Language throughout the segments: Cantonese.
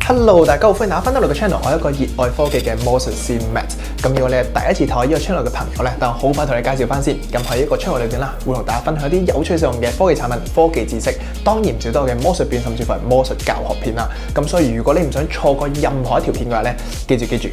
Hello， 大家好，歡迎大家翻到嚟個 channel， 我係一個熱愛科技嘅魔術師 Matt。咁如果你係第一次睇我呢個 channel 嘅朋友咧，但我好快同你介紹翻先。咁喺呢個 channel 裏邊啦，會同大家分享一啲有趣實用嘅科技產品、科技知識，當然唔少得我嘅魔術片，甚至乎係魔術教學片啦。咁所以如果你唔想錯過任何一條片嘅話咧，記住，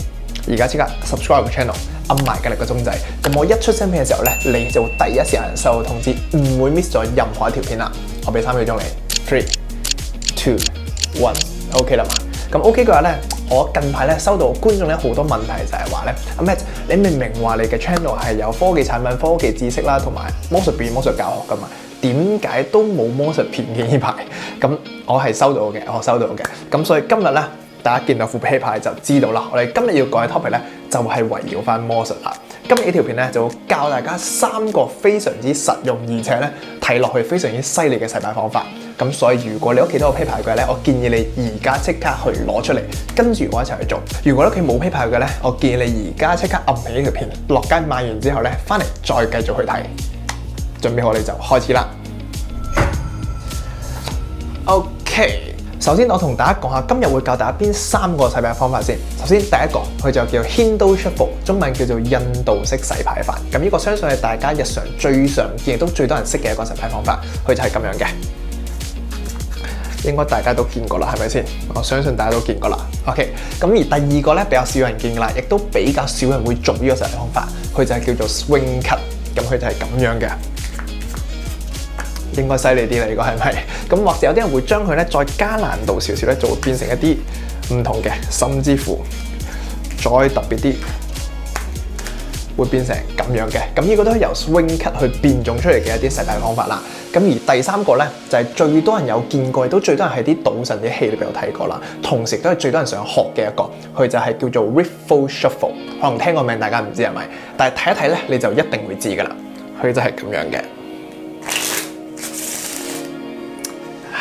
而家即刻 subscribe 個 channel， 按埋隔離個鐘仔。咁我一出新片嘅時候咧，你就會第一時間收到通知，唔會 miss 咗任何一條片啦。我俾3秒鐘你 ，3、2、1，OK 啦嘛。咁 OK 嘅話咧，我近排咧收到觀眾咧好多問題，就係話咧，阿 Matt， 你明明話你嘅 channel 係有科技產品、科技知識啦，同埋魔術表演、魔術教學噶嘛，點解都冇魔術片嘅呢排？咁我係收到嘅，咁所以今日咧，大家見到副 paper 就知道啦。我哋今日要講嘅 topic 咧，就係圍繞翻魔術啦。今日呢條片咧就會教大家3個非常之實用，而且咧睇落去非常之犀利嘅洗牌方法。咁所以如果你屋企都有 paper 嘅咧，我建議你而家即刻去攞出嚟，跟住我一齊去做。如果你屋企冇 paper 嘅咧，我建議你而家即刻撳起呢條片，落街買完之後咧，翻嚟再繼續去睇。準備好你就開始啦。OK。首先，我同大家講下今日會教大家邊3個洗牌方法先。首先，第一個佢就叫 Hindu Shuffle， 中文叫做印度式洗牌法。咁呢個相信係大家日常最常見亦都最多人識嘅一個洗牌方法。佢就係咁樣嘅，應該大家都見過啦，係咪先？我相信大家都見過啦。OK， 咁而第二個咧比較少人見㗎啦，亦都比較少人會做呢個洗牌方法。佢就係叫做 Swing Cut， 咁佢就係咁樣嘅。應該犀利啲啦，呢個係咪？咁或者有啲人會將佢咧再加難度少少咧，就會變成一啲唔同嘅，甚至乎再特別啲，會變成咁樣嘅。咁呢個都係由 swing cut 去變種出嚟嘅一啲洗牌方法啦。咁而第3個咧就係最多人有見過，亦都最多人喺啲賭神啲戲裏邊有睇過啦。同時都係最多人想學嘅一個，佢就係叫做 Riffle Shuffle。可能聽個名大家唔知係咪，但係睇一睇咧你就一定會知㗎啦。佢就係咁樣嘅。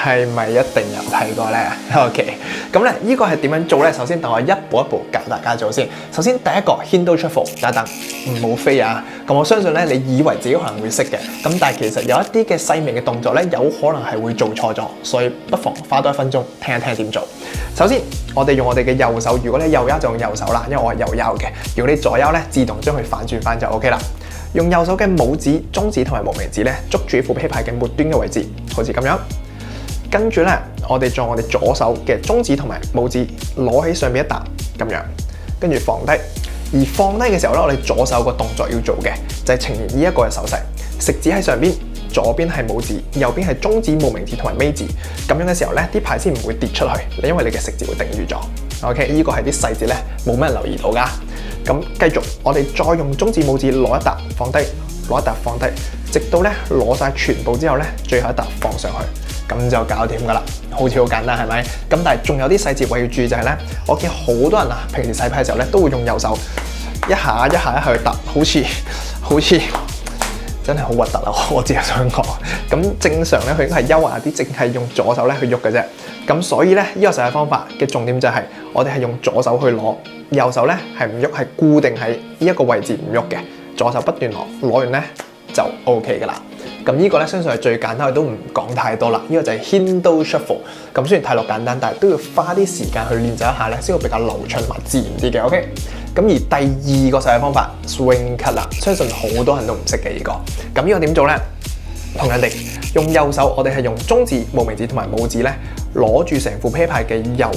係咪一定有睇過咧 ？OK， 咁咧呢個係點樣做咧？首先等我一步一步教大家做先。首先第一個 Hindu Shuffle， 等唔好飛啊！咁我相信咧，你以為自己可能會識嘅，咁但係其實有一啲嘅細微嘅動作咧，有可能係會做錯咗，所以不妨花多1分鐘聽一聽點做。首先，我哋用我哋嘅右手，如果你右腰就用右手啦，因為我係右腰嘅。如果你左腰咧，自動將佢反轉翻就 OK 啦。用右手嘅拇指、中指同埋無名指咧，捉住副啤牌嘅末端嘅位置，好似咁樣。跟住咧，我哋將我哋左手嘅中指同埋拇指攞起上面一笪咁樣，跟住放低。而放低嘅時候咧，我哋左手個動作要做嘅就係呈現呢一個嘅手勢，食指喺上邊，左邊係拇指，右邊係中指、無名指同埋尾指。咁樣嘅時候咧，啲牌先唔會跌出去，因為你嘅食指會定住咗。OK， 呢個係啲細節咧，冇咩人留意到噶。咁繼續，我哋再用中指、拇指攞一笪放低，攞一笪放低，直到咧攞晒全部之後咧，最後一笪放上去。咁就搞掂㗎啦，好似好簡單係咪？咁但係仲有啲細節位要注意就係咧，我見好多人啊，平時洗牌嘅時候咧都會用右手一下去揼，好似真係好核突啊！我只係想講，咁正常咧佢應該係優雅啲，淨係用左手咧去喐嘅啫。咁所以咧呢個洗牌方法嘅重點就係我哋係用左手去攞，右手咧係唔喐，係固定喺呢一個位置唔喐嘅，左手不斷攞完咧就 OK 㗎啦。咁呢個咧相信係最簡單，我都唔講太多啦。呢個就係 Hindu Shuffle。咁雖然睇落簡單，但係都要花啲時間去練習一下咧，先會比較流暢同埋自然啲嘅。OK。咁而第2個洗牌方法 Swing Cut 啦，相信好多人都唔識嘅呢個。咁呢個點做咧？同人哋用右手，我哋係用中指、無名指同埋拇指咧，攞住成副啤牌嘅右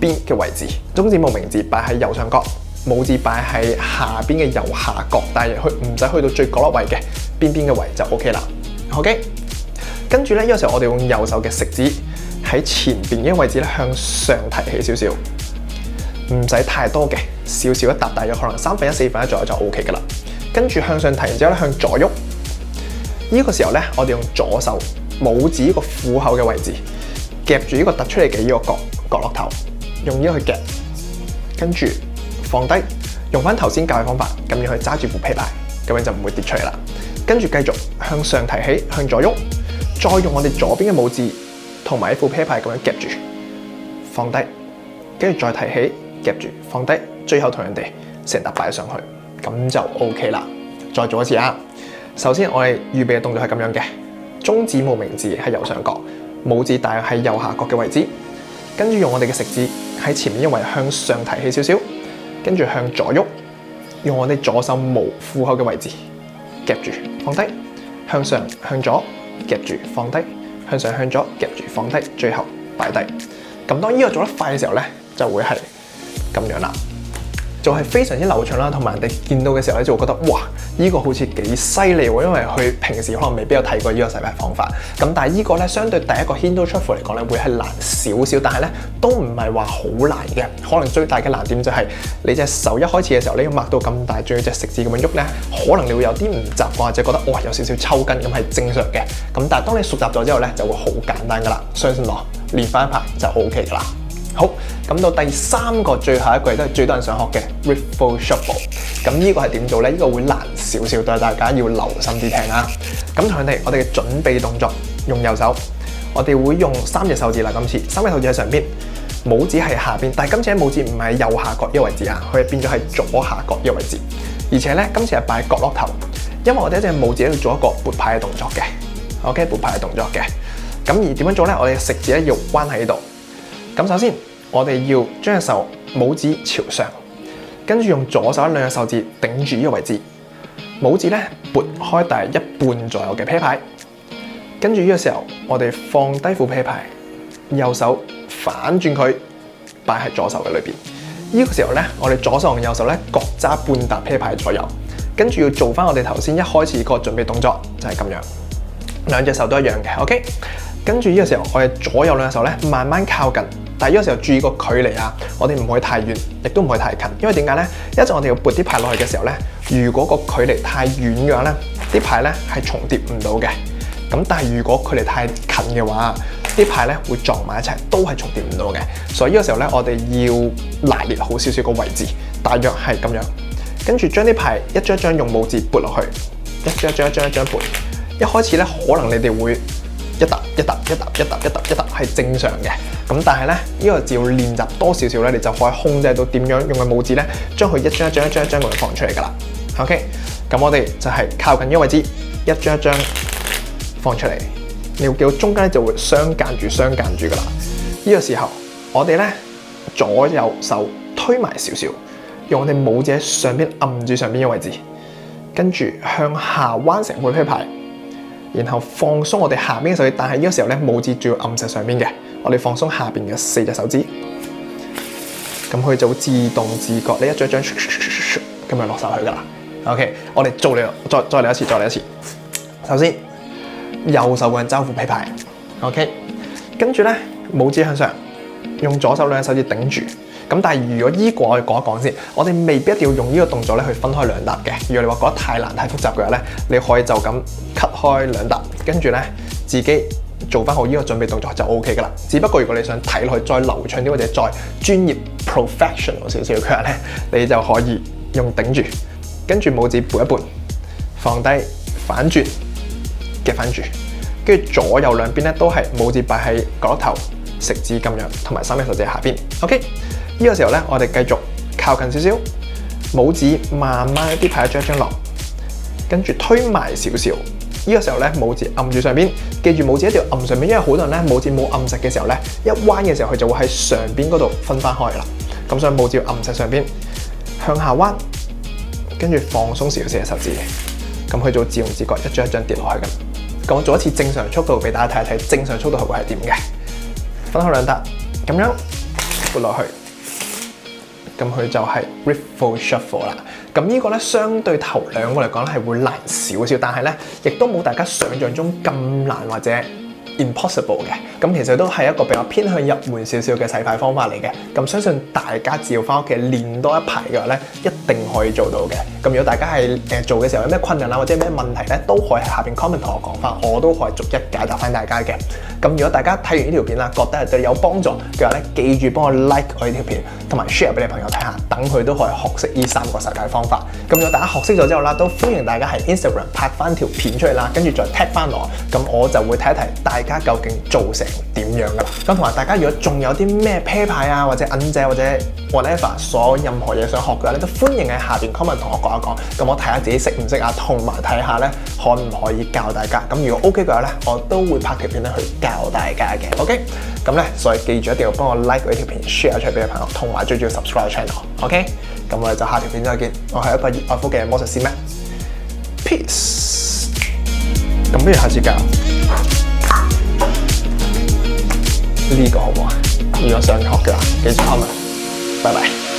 邊嘅位置，中指、無名指擺喺右上角，拇指擺喺下邊嘅右下角，但係唔使去到最角落位嘅。邊嘅位就 OK 啦 ，OK。跟住咧，呢個時候我哋用右手嘅食指喺前邊嘅位置咧向上提起少少，唔使太多嘅，少少一笪，大約可能1/3、1/4左右就 OK 噶啦。跟住向上提完之後咧，向左喐。呢個時候咧，我哋用左手拇指呢個虎口嘅位置夾住呢個突出嚟嘅呢個角落頭，用呢個去夾，跟住放低，用翻頭先教嘅方法，咁樣去揸住副啤牌，咁樣就唔會跌出嚟啦。跟住繼續向上提起，向左喐，再用我哋左邊嘅拇指同埋一副啤牌咁樣夾住，放低，跟住再提起，夾住，放低，最後同人哋成沓擺上去，咁就 OK 啦。再做一次啊！首先我哋預備嘅動作係咁樣嘅，中指無名指喺右上角，拇指大約喺右下角嘅位置，跟住用我哋嘅食指喺前面，因為向上提起少少，跟住向左喐，用我哋左手無虎口嘅位置夾住放低，向上向左夾住放低，向上向左夾住放低，最後擺低。咁當呢個做得快嘅時候咧，就會係咁樣啦。就係非常之流暢啦，同埋人哋見到嘅時候咧，就會覺得哇，呢個好似幾犀利喎，因為佢平時可能未必有睇過呢個洗牌方法。咁但係呢個咧，相對第一個 Hindu Shuffle 嚟講咧，會係難少少，但係咧都唔係話好難嘅。可能最大嘅難點就係你隻手一開始嘅時候，你要擘到咁大，仲要隻食指咁樣喐咧，可能你會有啲唔習慣，或者覺得哇有少少抽筋，咁係正常嘅。咁但係當你熟習咗之後咧，就會好簡單噶啦，相信我，練翻一排就 OK 噶啦。好，咁到第三個最後一個亦都係最多人想學嘅 Riffle Shuffle。咁呢個係點做咧？呢個會難少少，但係大家要留心啲聽啊。咁同樣地，我哋嘅準備動作用右手，我哋會用3隻手指啦。今次3隻手指喺上邊，拇指係下邊，但係今次喺拇指唔係右下角呢個位置啊，佢係變咗係左下角呢個位置。而且咧，今次係擺喺角落頭，因為我哋一隻拇指喺度做一個撥牌嘅動作嘅。OK， 撥牌嘅動作嘅。咁而點樣做咧？我哋嘅食指咧要彎喺度。咁首先，我哋要將隻手拇指朝上，跟住用左手2隻手指頂住呢個位置，拇指咧撥開大一半左右嘅啤牌，跟住呢個時候，我哋放低副啤牌，右手反轉佢，擺喺左手嘅裏邊。呢個時候咧，我哋左手同右手咧各揸半沓啤牌左右，跟住要做翻我哋頭先一開始個準備動作，就係咁樣，兩隻手都一樣嘅。OK， 跟住呢個時候，我哋左右兩隻手咧慢慢靠近。但係呢個時候注意個距離啊，我哋唔可以太遠，亦都唔可以太近，因為點解咧？一陣我哋要撥啲牌落去嘅時候咧，如果個距離太遠嘅話咧，啲牌咧係重疊唔到嘅。咁但係如果距離太近嘅話，啲牌咧會撞埋一齊，都係重疊唔到嘅。所以呢個時候咧，我哋要拿捏好少少個位置，大約係咁樣。跟住將啲牌一張一張用拇指撥落去，一張撥。一開始咧，可能你哋會一沓係正常嘅，咁但係咧呢個只要練習多少少咧，你就可以控制到點樣用個拇指咧，將佢一張咁樣放出嚟噶啦。OK， 咁我哋就係靠近呢個位置，一張放出嚟，你要見到中間咧就會相間住噶啦。呢個時候我哋咧左右手推埋少少，用我哋拇指喺上邊按住上邊嘅位置，跟住向下彎成副啤牌。然後放鬆我哋下邊嘅手指，但係呢個時候咧，拇指仲要按實上邊嘅，我哋放鬆下邊嘅4隻手指，咁佢就會自動自覺呢一張咁樣落手去噶啦。OK， 我哋做嚟再嚟一次。首先右手嘅揸副啤牌 ，OK， 跟住咧拇指向上，用左手2隻手指頂住。咁但係如果依個我哋講一講先，我哋未必一定要用呢個動作咧去分開2沓嘅。如果你話覺得太難太複雜嘅話咧，你可以就咁 cut 開2沓，跟住咧自己做翻好呢個準備動作就 OK 噶啦。只不過如果你想睇落去再流暢啲或者再專業 professional 少少嘅話咧，你就可以用頂住，跟住拇指撥一撥，放低反轉夾翻住，跟住左右兩邊咧都係拇指擺喺角落頭，食指咁樣，同埋3隻手指喺下邊。OK。呢個時候咧，我哋繼續靠近少少，拇指慢慢啲牌一張落，跟住推埋少少。呢個時候咧，拇指按住上邊，記住拇指一定要按上邊，因為好多人咧拇指冇按實嘅時候咧，一彎嘅時候佢就會喺上邊嗰度分翻開啦。咁所以拇指要按實上邊，向下彎，跟住放鬆少少隻手指，咁佢就會自動自覺一張跌落去咁。咁我做一次正常速度俾大家睇一睇，正常速度係會係點嘅。分開2沓，咁樣撥落去。咁佢就係 Riffle Shuffle 啦。咁呢個咧相對頭2個嚟講咧係會難少少，但係咧亦都冇大家想象中咁難或者 impossible 嘅。咁其實都係一個比較偏向入門少少嘅洗牌方法嚟嘅。咁相信大家只要翻屋企練多一排嘅話咧，一定可以做到嘅。咁如果大家係做嘅時候有咩困難啊或者咩問題咧，都可以喺下邊 comment 同我講翻，我都可以逐一解答翻大家嘅。咁如果大家睇完呢條片啦，覺得係對你有幫助嘅話咧，記住幫我 like 我呢條片。同埋 share 俾你朋友睇下，等佢都可以學識呢3個實際方法。咁如果大家學識咗之後啦，都歡迎大家喺 Instagram 拍翻條片出嚟啦，跟住再 tag 翻我，咁我就會睇一睇大家究竟做成點樣噶啦。咁同埋大家如果仲有啲咩啤牌啊，或者銀仔或者 whatever 所有任何嘢想學嘅話咧，都歡迎喺下邊 comment 同我講一講，咁我睇下自己識唔識啊，同埋睇下咧可唔可以教大家。咁如果 OK 嘅話咧，我都會拍條片咧去教大家嘅。OK， 咁咧所以記住一定要幫我 like 呢條片 share 出嚟俾你朋友，同埋最重要 subscribe channel。OK， 咁我哋就下條片再見。我係一個熱愛科技嘅魔術師咩 ？Peace。咁不如下次教呢個好唔好啊？如果想學嘅話，記住 comment。拜拜。